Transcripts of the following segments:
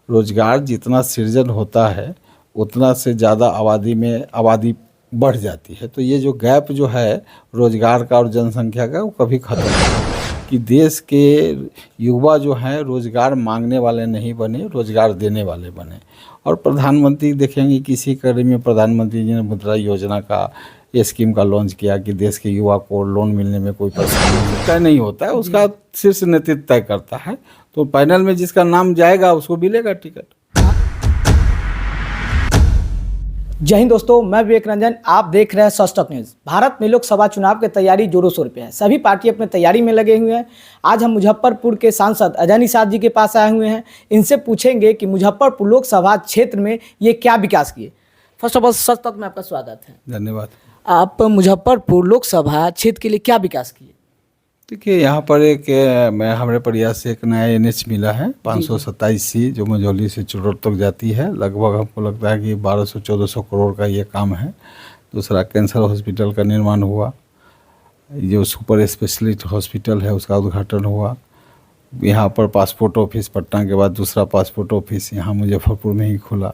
रोजगार जितना सृजन होता है उतना से ज़्यादा आबादी बढ़ जाती है। तो ये जो गैप जो है रोजगार का और जनसंख्या का, वो कभी ख़त्म नहीं होगा कि देश के युवा जो हैं रोजगार मांगने वाले नहीं बने, रोजगार देने वाले बने। और प्रधानमंत्री देखेंगे किसी कड़ी में प्रधानमंत्री जी ने मुद्रा योजना का ये स्कीम का लॉन्च किया कि देश के युवा को लोन मिलने में कोई परेशानी तय नहीं होता है, उसका शीर्ष नेतृत्व तय करता है। तो पैनल में जिसका नाम जाएगा उसको मिलेगा टिकट। जय हिंद दोस्तों, मैं विवेक रंजन, आप देख रहे हैं सच न्यूज़। भारत में लोकसभा चुनाव की तैयारी जोरों शोर पे है, सभी पार्टी अपने तैयारी में लगे हुए हैं। आज हम मुजफ्फरपुर के सांसद अजय निषाद जी के पास आए हुए हैं, इनसे पूछेंगे कि मुजफ्फरपुर लोकसभा क्षेत्र में ये क्या विकास किए। फर्स्ट ऑफ ऑल सच तक में आपका स्वागत है। धन्यवाद। आप मुजफ्फरपुर लोकसभा क्षेत्र के लिए क्या विकास किए? देखिए, यहाँ पर हमारे प्रयास से एक नया NH मिला है 527C, जो मझौली से चुरोड़ तक जाती है। लगभग हमको लगता है कि 1200-1400 करोड़ का ये काम है। दूसरा, कैंसर हॉस्पिटल का निर्माण हुआ, जो सुपर स्पेशलिस्ट हॉस्पिटल है उसका उद्घाटन हुआ। यहाँ पर पासपोर्ट ऑफिस, पटना के बाद दूसरा पासपोर्ट ऑफिस यहाँ मुजफ्फरपुर में ही खुला।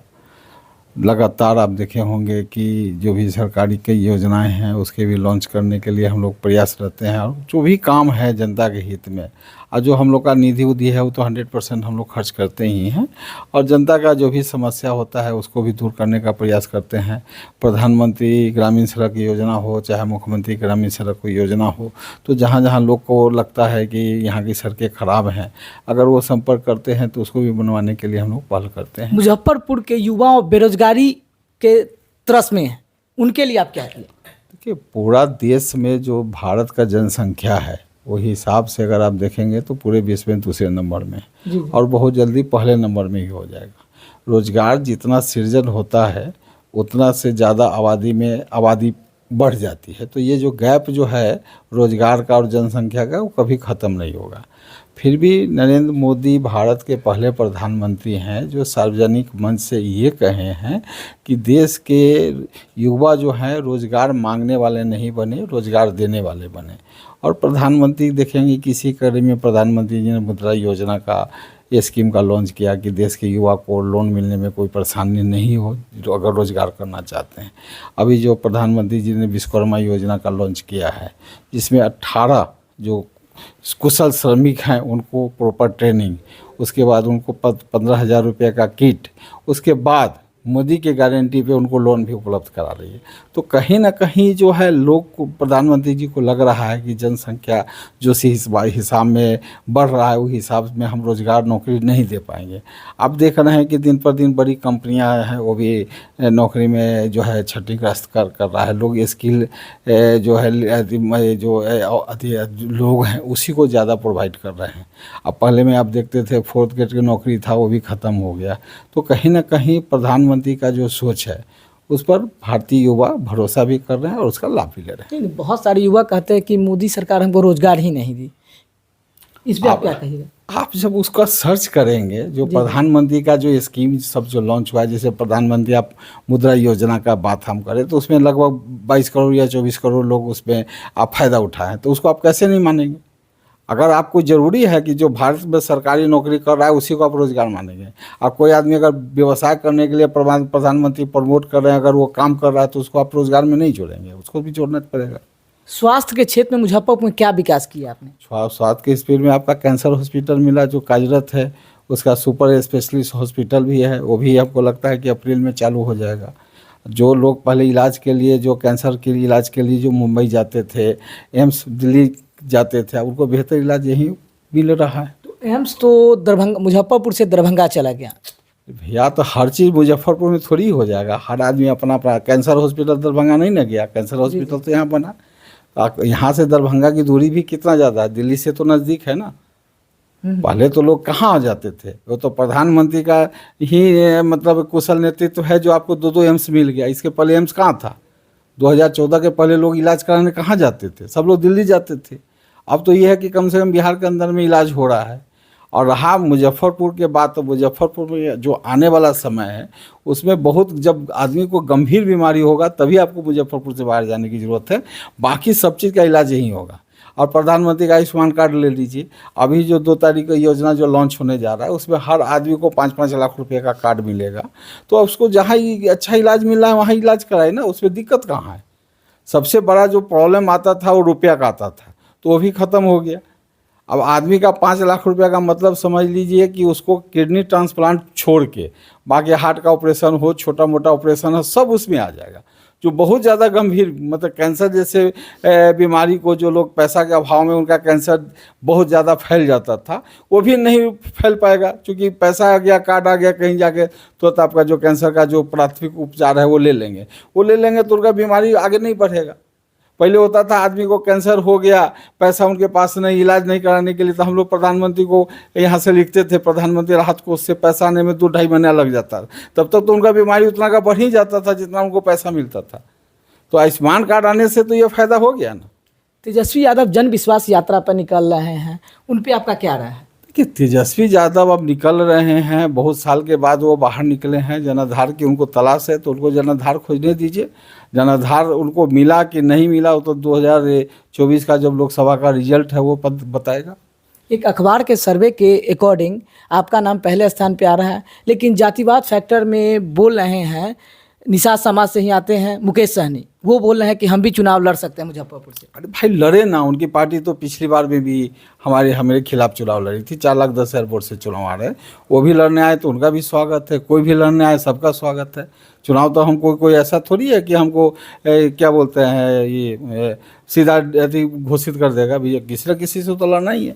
लगातार आप देखे होंगे कि जो भी सरकारी कई योजनाएं हैं उसके भी लॉन्च करने के लिए हम लोग प्रयास रहते हैं। और जो भी काम है जनता के हित में, और जो हम लोग का निधि उधि है वो तो 100% हम लोग खर्च करते ही हैं। और जनता का जो भी समस्या होता है उसको भी दूर करने का प्रयास करते हैं। प्रधानमंत्री ग्रामीण सड़क योजना हो, चाहे मुख्यमंत्री ग्रामीण सड़क योजना हो, तो जहाँ जहाँ लोग को लगता है कि यहाँ की सड़कें ख़राब हैं, अगर वो संपर्क करते हैं तो उसको भी बनवाने के लिए हम लोग पहल करते हैं। मुजफ्फरपुर के युवा बेरोजगारी के त्रस में हैं, उनके लिए आप क्या किए? देखिए, पूरा देश में जो भारत का जनसंख्या है वो हिसाब से अगर आप देखेंगे तो पूरे विश्व में दूसरे नंबर में है और बहुत जल्दी पहले नंबर में ही हो जाएगा। रोजगार जितना सृजन होता है उतना से ज़्यादा आबादी बढ़ जाती है। तो ये जो गैप जो है रोजगार का और जनसंख्या का, वो कभी ख़त्म नहीं होगा। फिर भी नरेंद्र मोदी भारत के पहले प्रधानमंत्री हैं जो सार्वजनिक मंच से ये कहे हैं कि देश के युवा जो हैं रोज़गार मांगने वाले नहीं बने, रोज़गार देने वाले बने। और प्रधानमंत्री देखेंगे किसी कड़ी में प्रधानमंत्री जी ने मुद्रा योजना का ये स्कीम का लॉन्च किया कि देश के युवा को लोन मिलने में कोई परेशानी नहीं हो जो अगर रोज़गार करना चाहते हैं। अभी जो प्रधानमंत्री जी ने विश्वकर्मा योजना का लॉन्च किया है, जिसमें 18 जो कुशल श्रमिक हैं उनको प्रॉपर ट्रेनिंग, उसके बाद उनको 15,000 रुपये का किट, उसके बाद मोदी के गारंटी पे उनको लोन भी उपलब्ध करा रही है। तो कहीं ना कहीं जो है लोग को, प्रधानमंत्री जी को लग रहा है कि जनसंख्या जो हिसाब में बढ़ रहा है उस हिसाब में हम रोज़गार नौकरी नहीं दे पाएंगे। आप देख रहे हैं कि दिन पर दिन बड़ी कंपनियां हैं वो भी नौकरी में जो है क्षतिग्रस्त कर रहा है। लोग स्किल जो है लोग हैं उसी को ज़्यादा प्रोवाइड कर रहे हैं। अब पहले में आप देखते थे 4th ग्रेड की नौकरी था, वो भी ख़त्म हो गया। तो कहीं ना कहीं प्रधानमंत्री का जो सोच है उस पर भारतीय युवा भरोसा भी कर रहे हैं और उसका लाभ भी ले रहे हैं। बहुत सारे युवा कहते हैं कि मोदी सरकार हमको रोजगार ही नहीं दी, इस पर आप क्या कहिएगा? आप जब उसका सर्च करेंगे, जो प्रधानमंत्री का जो स्कीम सब जो लॉन्च हुआ है, जैसे प्रधानमंत्री आप मुद्रा योजना का बात हम करें तो उसमें लगभग 22 करोड़ या 24 करोड़ लोग उसमें आप फ़ायदा उठाएं, तो उसको आप कैसे नहीं मानेंगे? अगर आपको ज़रूरी है कि जो भारत में सरकारी नौकरी कर रहा है उसी को आप रोज़गार मानेंगे। और कोई आदमी अगर व्यवसाय करने के लिए प्रधानमंत्री प्रमोट कर रहे हैं, अगर वो काम कर रहा है तो उसको आप रोज़गार में नहीं जोड़ेंगे, उसको भी जोड़ना पड़ेगा। स्वास्थ्य के क्षेत्र में मुजफ्फरपुर में क्या विकास किया आपने? स्वास्थ्य के स्पीड में आपका कैंसर हॉस्पिटल मिला जो कार्यरत है, उसका सुपर स्पेशलिस्ट हॉस्पिटल भी है, वो भी आपको लगता है कि अप्रैल में चालू हो जाएगा। जो लोग पहले इलाज के लिए, जो कैंसर के इलाज के लिए जो मुंबई जाते थे, एम्स दिल्ली जाते थे, उनको बेहतर इलाज यहीं मिल रहा है। तो एम्स तो दरभंगा, मुजफ्फरपुर से दरभंगा चला गया भैया, तो हर चीज़ मुजफ्फरपुर में थोड़ी हो जाएगा। हर आदमी अपना कैंसर हॉस्पिटल दरभंगा नहीं ना गया, कैंसर हॉस्पिटल तो यहाँ बना। यहाँ से दरभंगा की दूरी भी कितना ज़्यादा है, दिल्ली से तो नज़दीक है ना। पहले तो लोग कहाँ जाते थे, वो तो प्रधानमंत्री का ही मतलब कुशल नेतृत्व है जो आपको 2 एम्स मिल गया। इसके पहले एम्स कहाँ था? 2014 के पहले लोग इलाज कराने कहाँ जाते थे? सब लोग दिल्ली जाते थे। अब तो ये है कि कम से कम बिहार के अंदर में इलाज हो रहा है। और रहा मुजफ्फरपुर के बाद, तो मुजफ्फरपुर में जो आने वाला समय है उसमें बहुत, जब आदमी को गंभीर बीमारी होगा तभी आपको मुजफ्फरपुर से बाहर जाने की ज़रूरत है, बाकी सब चीज़ का इलाज यहीं होगा। और प्रधानमंत्री का आयुष्मान कार्ड ले लीजिए, अभी जो 2 तारीख को योजना जो लॉन्च होने जा रहा है उसमें हर आदमी को 5-5 लाख रुपए का कार्ड मिलेगा। तो उसको जहाँ अच्छा इलाज मिल रहा है वहाँ इलाज कराए ना, उसमें दिक्कत कहाँ है। सबसे बड़ा जो प्रॉब्लम आता था वो रुपया का आता था, तो वो भी ख़त्म हो गया। अब आदमी का 5 लाख रुपया का मतलब समझ लीजिए कि उसको किडनी ट्रांसप्लांट छोड़ के बाकी हार्ट का ऑपरेशन हो, छोटा मोटा ऑपरेशन हो, सब उसमें आ जाएगा। जो बहुत ज़्यादा गंभीर मतलब कैंसर जैसे बीमारी को जो लोग पैसा के अभाव में उनका कैंसर बहुत ज़्यादा फैल जाता था, वो भी नहीं फैल पाएगा, क्योंकि पैसा आ गया, कार्ड आ गया, कहीं जाके तो आपका जो कैंसर का जो प्राथमिक उपचार है वो ले लेंगे तो उनका बीमारी आगे नहीं बढ़ेगा। पहले होता था आदमी को कैंसर हो गया, पैसा उनके पास नहीं, इलाज नहीं कराने के लिए तो हम लोग प्रधानमंत्री को यहाँ से लिखते थे, प्रधानमंत्री राहत कोष से पैसा आने में 2-2.5 महीना लग जाता था। तब तक तो उनका बीमारी उतना का बढ़ ही जाता था जितना उनको पैसा मिलता था। तो आयुष्मान कार्ड आने से तो ये फायदा हो गया ना। तेजस्वी यादव जन विश्वास यात्रा पर निकल रहे हैं, उन पे आपका क्या राय है? कि तेजस्वी यादव अब निकल रहे हैं, बहुत साल के बाद वो बाहर निकले हैं, जनाधार की उनको तलाश है, तो उनको जनाधार खोजने दीजिए। जनाधार उनको मिला कि नहीं मिला वो तो 2024 का जब लोकसभा का रिजल्ट है वो बताएगा। एक अखबार के सर्वे के अकॉर्डिंग आपका नाम पहले स्थान पे आ रहा है, लेकिन जातिवाद फैक्टर में बोल रहे हैं, निषाद समाज से ही आते हैं मुकेश सहनी, वो बोल रहे हैं कि हम भी चुनाव लड़ सकते हैं मुजफ्फरपुर से। अरे भाई लड़े ना, उनकी पार्टी तो पिछली बार में भी हमारे खिलाफ चुनाव लड़ी थी, 4,10,000 वोट से चुनाव आ रहे हैं। वो भी लड़ने आए तो उनका भी स्वागत है, कोई भी लड़ने आए सबका स्वागत है। चुनाव तो हमको कोई ऐसा थोड़ी है कि हमको क्या बोलते हैं ये सीधा घोषित कर देगा भैया, किसी न किसी से तो लड़ना ही है।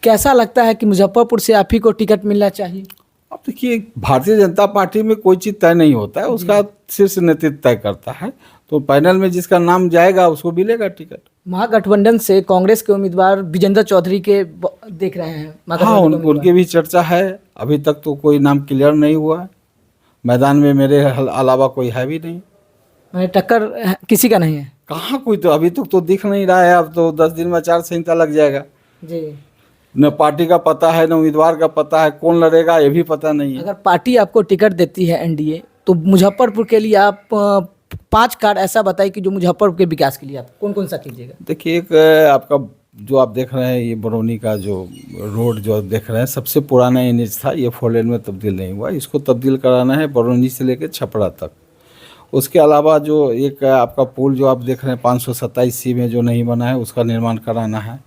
कैसा लगता है कि मुजफ्फरपुर से आप ही को टिकट मिलना चाहिए? अब देखिए, भारतीय जनता पार्टी में कोई चीज़ तय नहीं होता है, उसका शीर्ष नेतृत्व तय करता है, तो पैनल में जिसका नाम जाएगा उसको मिलेगा टिकट। महागठबंधन से कांग्रेस के उम्मीदवार विजेंद्र चौधरी के देख रहे हैं। हाँ, उनकी भी चर्चा है, अभी तक तो कोई नाम क्लियर नहीं हुआ है, मैदान में मेरे अलावा कोई है भी नहीं। टक्कर किसी का नहीं है? कहाँ कोई, तो अभी तक तो दिख नहीं रहा है। अब तो 10 दिन में आचार संहिता लग जाएगा जी। न पार्टी का पता है, न उम्मीदवार का पता है, कौन लड़ेगा ये भी पता नहीं है। अगर पार्टी आपको टिकट देती है एनडीए, तो मुजफ्फरपुर के लिए आप 5 कार्ड ऐसा बताइए कि जो मुजफ्फरपुर के विकास के लिए आप कौन कौन सा कीजिएगा? देखिए, एक आपका जो आप देख रहे हैं ये बरौनी का जो रोड जो देख रहे हैं, सबसे पुराना एनएच था, ये 4 लेन में तब्दील नहीं हुआ, इसको तब्दील कराना है बरौनी से लेकर छपरा तक। उसके अलावा जो एक आपका पुल जो आप देख रहे हैं 527C में जो नहीं बना है उसका निर्माण कराना है।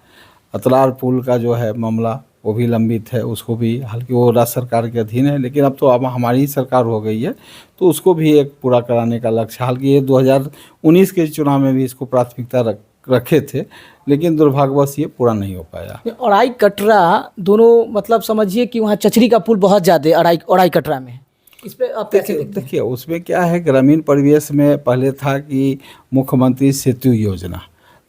अतलार पुल का जो है मामला वो भी लंबित है, उसको भी, हालांकि वो राज्य सरकार के अधीन है, लेकिन अब तो अब हमारी ही सरकार हो गई है, तो उसको भी एक पूरा कराने का लक्ष्य। हालांकि ये 2019 के चुनाव में भी इसको प्राथमिकता रखे थे, लेकिन दुर्भाग्यवश ये पूरा नहीं हो पाया। अड़ाई कटरा दोनों, मतलब समझिए कि वहाँ चचरी का पुल बहुत ज़्यादा अड़ाई कटरा में है, इस पे आप कैसे देखते हैं? देखिए, उसमें क्या है, ग्रामीण परिवेश में पहले था कि मुख्यमंत्री सेतु योजना,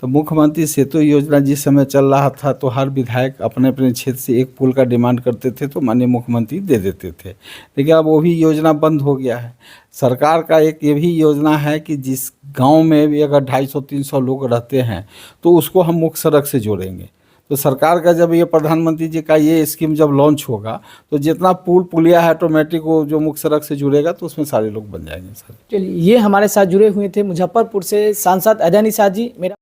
तो मुख्यमंत्री सेतु योजना जिस समय चल रहा था तो हर विधायक अपने अपने क्षेत्र से एक पुल का डिमांड करते थे तो माननीय मुख्यमंत्री दे देते थे, लेकिन अब वो भी योजना बंद हो गया है। सरकार का एक ये भी योजना है कि जिस गांव में भी अगर 250-300 लोग रहते हैं तो उसको हम मुख्य सड़क से जोड़ेंगे। तो सरकार का जब ये प्रधानमंत्री जी का ये स्कीम जब लॉन्च होगा तो जितना पुलिया है ऑटोमेटिक वो जो मुख्य सड़क से जुड़ेगा तो उसमें सारे लोग बन जाएंगे सर। चलिए, ये हमारे साथ जुड़े हुए थे मुजफ्फरपुर से सांसद अजय निषाद जी। मेरा